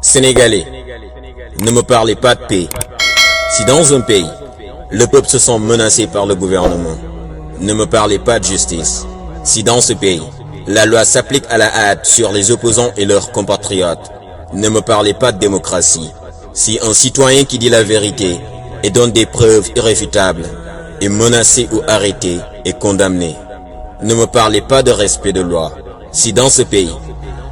Sénégalais, ne me parlez pas de paix. Si dans un pays, le peuple se sent menacé par le gouvernement, ne me parlez pas de justice. Si dans ce pays, la loi s'applique à la hâte sur les opposants et leurs compatriotes, ne me parlez pas de démocratie. Si un citoyen qui dit la vérité et donne des preuves irréfutables est menacé ou arrêté et condamné, ne me parlez pas de respect de loi. Si dans ce pays,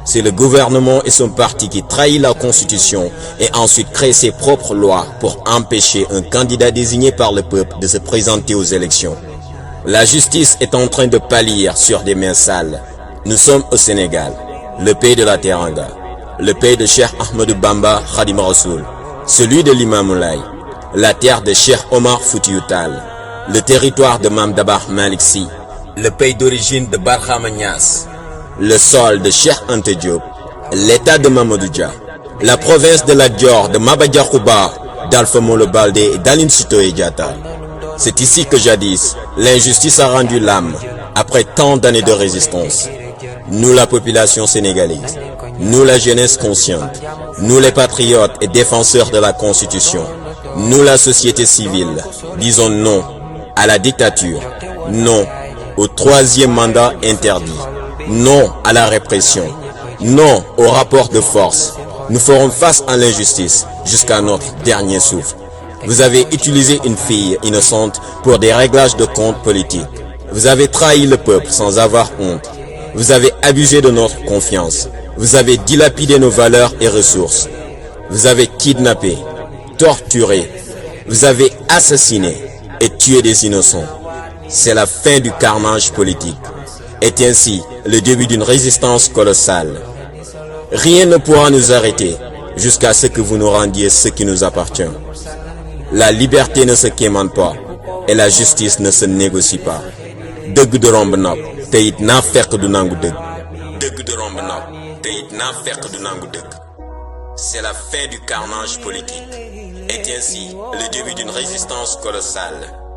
c'est le gouvernement et son parti qui trahit la Constitution et ensuite crée ses propres lois pour empêcher un candidat désigné par le peuple de se présenter aux élections. La justice est en train de pâlir sur des mains sales. Nous sommes au Sénégal, le pays de la Teranga, le pays de Cheikh Ahmadou Bamba Khadim Rassoul, celui de l'Imam Laye, la terre de Cheikh Omar Foutiyou Tall, le territoire de Mame Dabakh Malick Sy, le pays d'origine de Barhama Niasse, le sol de Cheikh Anta Diop, l'état de Mamadou Dia, la province de Lat Dior, de Maba Diakhou Ba, d'Alpha Molo Baldé et d'Aline Sitoé Diatta. C'est ici que jadis, l'injustice a rendu l'âme, après tant d'années de résistance. Nous la population sénégalaise, nous la jeunesse consciente, nous les patriotes et défenseurs de la Constitution, nous la société civile, disons non à la dictature, non au troisième mandat interdit, non à la répression, non au rapport de force. Nous ferons face à l'injustice jusqu'à notre dernier souffle. Vous avez utilisé une fille innocente pour des réglages de comptes politiques. Vous avez trahi le peuple sans avoir honte. Vous avez abusé de notre confiance. Vous avez dilapidé nos valeurs et ressources. Vous avez kidnappé, torturé. Vous avez assassiné et tué des innocents. C'est la fin du carnage politique. Est ainsi le début d'une résistance colossale. Rien ne pourra nous arrêter jusqu'à ce que vous nous rendiez ce qui nous appartient. La liberté ne se quémande pas et la justice ne se négocie pas. Dëgg du romb nopp te it naa fekk du nangu dëgg. Dëgg du romb nopp te it naa fekk du nangu dëgg. C'est la fin du carnage politique. Est ainsi le début d'une résistance colossale.